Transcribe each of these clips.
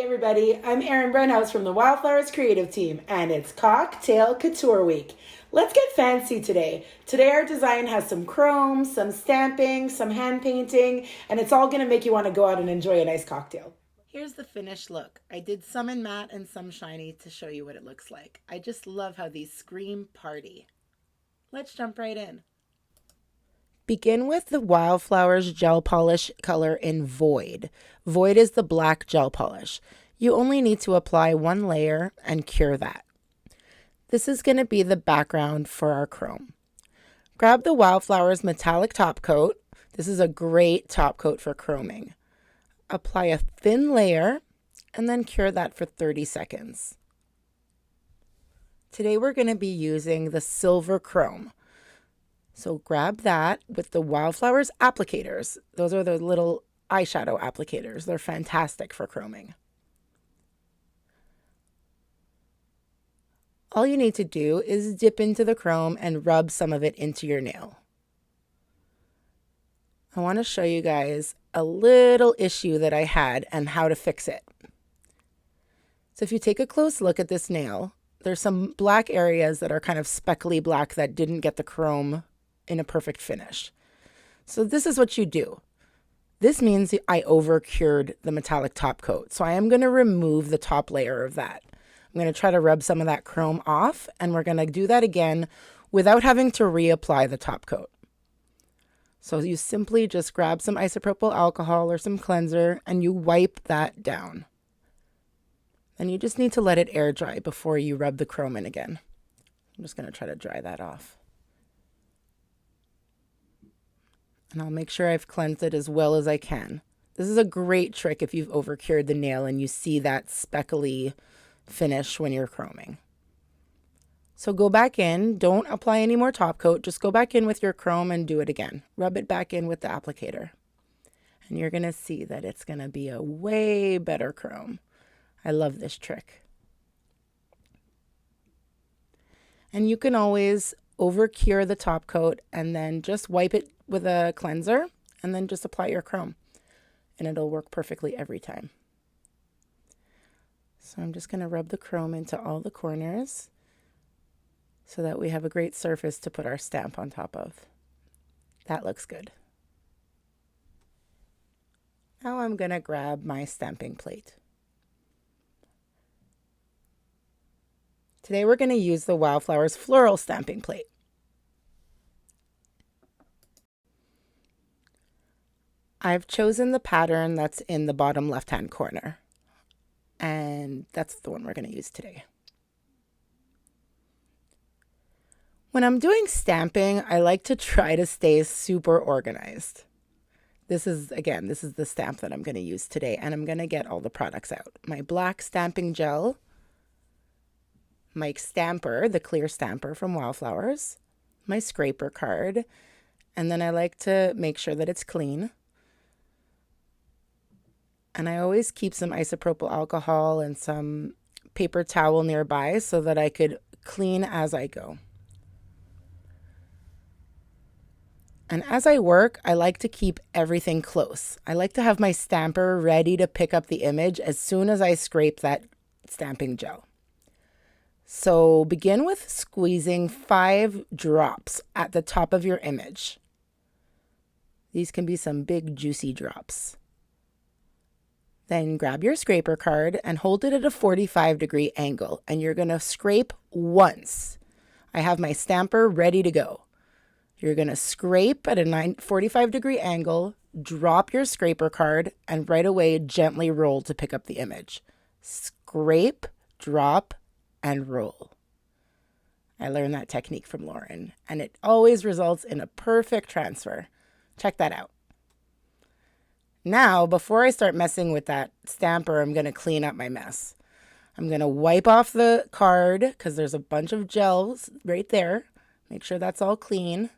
Everybody, I'm Erin Brunhouse from the Wildflowers creative team, and it's Cocktail Couture Week. Let's get fancy today. Today our design has some chrome, some stamping, some hand painting, and it's all gonna make you want to go out and enjoy a nice cocktail. Here's the finished look. I did some in matte and some shiny to show you what it looks like. I just love how these scream party. Let's jump right in. Begin with the Wildflowers gel polish color in Void. Void is the black gel polish. You only need to apply one layer and cure that. This is going to be the background for our chrome. Grab the Wildflowers metallic top coat. This is a great top coat for chroming. Apply a thin layer and then cure that for 30 seconds. Today we're going to be using the silver chrome. So grab that with the Wildflowers applicators. Those are the little eyeshadow applicators. They're fantastic for chroming. All you need to do is dip into the chrome and rub some of it into your nail. I want to show you guys a little issue that I had and how to fix it. So if you take a close look at this nail, there's some black areas that are kind of speckly black that didn't get the chrome in a perfect finish. So this is what you do. This means I over cured the metallic top coat. So I am going to remove the top layer of that. I'm going to try to rub some of that chrome off, and we're going to do that again without having to reapply the top coat. So you simply just grab some isopropyl alcohol or some cleanser and you wipe that down. And you just need to let it air dry before you rub the chrome in again. I'm just going to try to dry that off. And I'll make sure I've cleansed it as well as I can. This is a great trick if you've over cured the nail and you see that speckly finish when you're chroming. So go back in, don't apply any more top coat, just go back in with your chrome and do it again. Rub it back in with the applicator. And you're going to see that it's going to be a way better chrome. I love this trick. And you can always over cure the top coat and then just wipe it with a cleanser and then just apply your chrome and it'll work perfectly every time. So I'm just going to rub the chrome into all the corners so that we have a great surface to put our stamp on top of. That looks good. Now I'm going to grab my stamping plate. Today we're going to use the Wildflowers floral stamping plate. I've chosen the pattern that's in the bottom left-hand corner, and that's the one we're going to use today. When I'm doing stamping, I like to try to stay super organized. This is the stamp that I'm going to use today, and I'm going to get all the products out. My black stamping gel, my stamper, the clear stamper from Wildflowers, my scraper card, and then I like to make sure that it's clean. And I always keep some isopropyl alcohol and some paper towel nearby so that I could clean as I go. And as I work, I like to keep everything close. I like to have my stamper ready to pick up the image as soon as I scrape that stamping gel. So begin with squeezing 5 drops at the top of your image. These can be some big juicy drops. Then grab your scraper card and hold it at a 45-degree angle, and you're going to scrape once. I have my stamper ready to go. You're going to scrape at a 45-degree angle, drop your scraper card, and right away gently roll to pick up the image. Scrape, drop, and roll. I learned that technique from Lauren, and it always results in a perfect transfer. Check that out. Now, before I start messing with that stamper, I'm going to clean up my mess. I'm going to wipe off the card because there's a bunch of gels right there. Make sure that's all clean.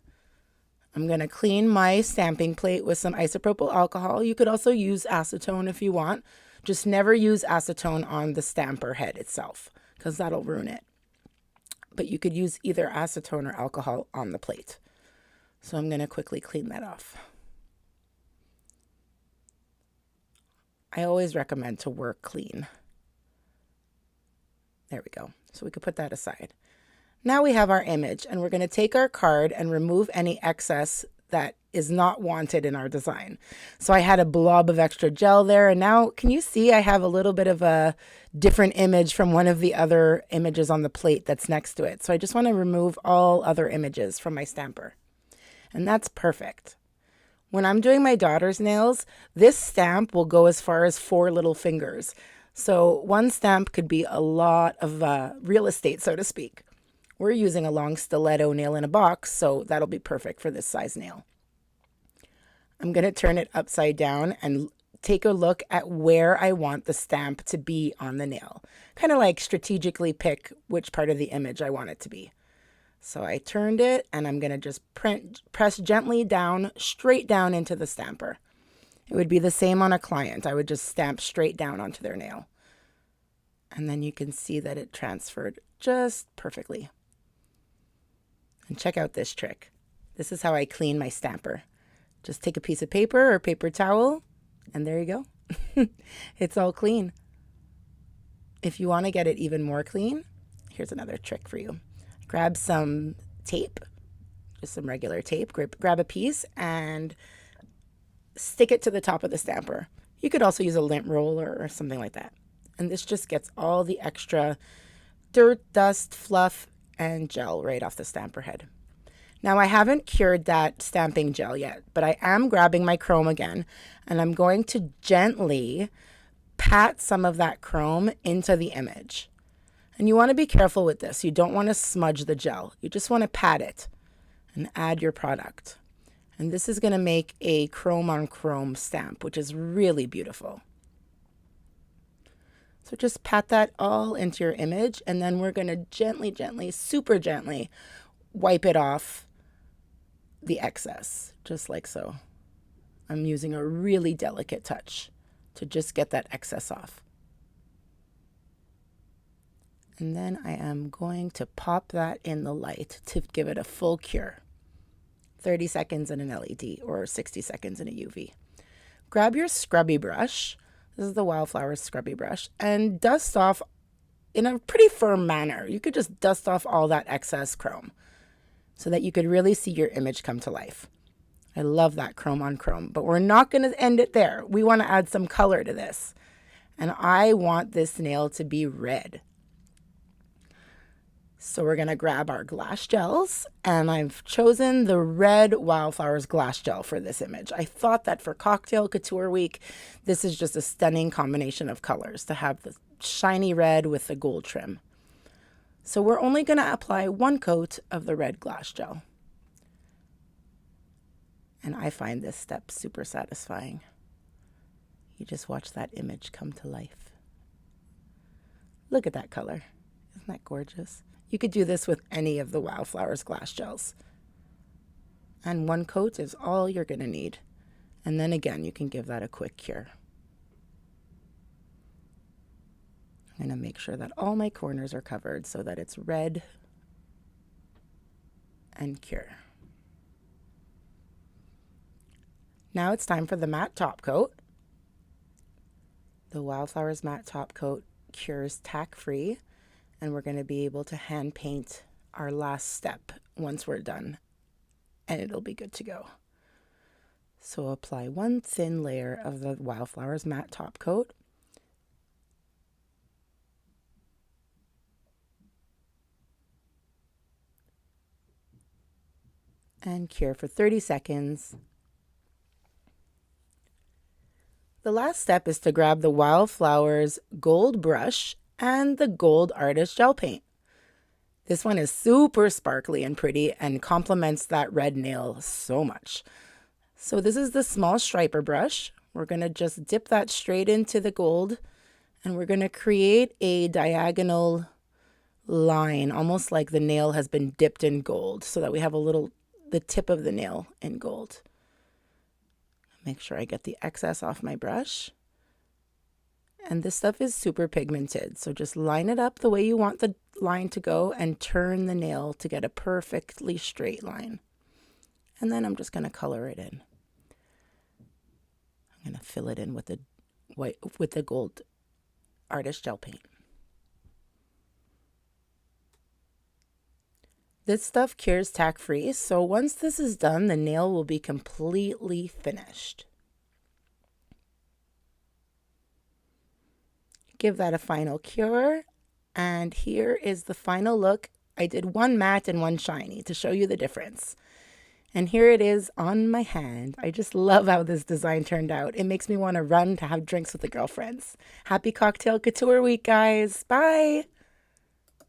I'm going to clean my stamping plate with some isopropyl alcohol. You could also use acetone if you want. Just never use acetone on the stamper head itself because that'll ruin it. But you could use either acetone or alcohol on the plate. So I'm going to quickly clean that off. I always recommend to work clean. There we go. So we could put that aside. Now we have our image, and we're going to take our card and remove any excess that is not wanted in our design. So I had a blob of extra gel there, and now can you see I have a little bit of a different image from one of the other images on the plate that's next to it. So I just want to remove all other images from my stamper. And that's perfect. When I'm doing my daughter's nails, this stamp will go as far as 4 little fingers. So one stamp could be a lot of real estate, so to speak. We're using a long stiletto nail in a box, so that'll be perfect for this size nail. I'm going to turn it upside down and take a look at where I want the stamp to be on the nail. Kind of like strategically pick which part of the image I want it to be. So I turned it, and I'm going to just press gently down, straight down into the stamper. It would be the same on a client. I would just stamp straight down onto their nail. And then you can see that it transferred just perfectly. And check out this trick. This is how I clean my stamper. Just take a piece of paper or paper towel, and there you go. It's all clean. If you want to get it even more clean, here's another trick for you. Grab some tape, just some regular tape. Grab a piece and stick it to the top of the stamper. You could also use a lint roller or something like that. And this just gets all the extra dirt, dust, fluff, and gel right off the stamper head. Now I haven't cured that stamping gel yet, but I am grabbing my chrome again, and I'm going to gently pat some of that chrome into the image. And you want to be careful with this. You don't want to smudge the gel. You just want to pat it and add your product. And this is going to make a chrome on chrome stamp, which is really beautiful. So just pat that all into your image, and then we're going to gently, super gently wipe it off the excess, just like so. I'm using a really delicate touch to just get that excess off. And then I am going to pop that in the light to give it a full cure. 30 seconds in an LED or 60 seconds in a UV. Grab your scrubby brush. This is the Wildflowers scrubby brush, and dust off in a pretty firm manner. You could just dust off all that excess chrome so that you could really see your image come to life. I love that chrome on chrome, but we're not going to end it there. We want to add some color to this, and I want this nail to be red. So we're going to grab our glass gels, and I've chosen the red Wildflowers glass gel for this image. I thought that for Cocktail Couture Week, this is just a stunning combination of colors to have the shiny red with the gold trim. So we're only going to apply 1 coat of the red glass gel. And I find this step super satisfying. You just watch that image come to life. Look at that color. Isn't that gorgeous? You could do this with any of the Wildflowers glass gels. And 1 coat is all you're going to need. And then again, you can give that a quick cure. I'm going to make sure that all my corners are covered so that it's red and cure. Now it's time for the matte top coat. The Wildflowers matte top coat cures tack-free. And we're going to be able to hand paint our last step once we're done, and it'll be good to go. So apply 1 thin layer of the Wildflowers matte top coat. And cure for 30 seconds. The last step is to grab the Wildflowers gold brush and the gold artist gel paint. This one is super sparkly and pretty and complements that red nail so much. So this is the small striper brush. We're going to just dip that straight into the gold, and we're going to create a diagonal line, almost like the nail has been dipped in gold, so that we have the tip of the nail in gold. Make sure I get the excess off my brush. And this stuff is super pigmented, so just line it up the way you want the line to go and turn the nail to get a perfectly straight line. And then I'm just going to color it in. I'm going to fill it in with the white with the gold artist gel paint. This stuff cures tack free, so once this is done, the nail will be completely finished. Give that a final cure, and here is the final look. I did one matte and one shiny to show you the difference. And here it is on my hand. I just love how this design turned out. It makes me want to run to have drinks with the girlfriends. Happy Cocktail Couture Week, guys. Bye!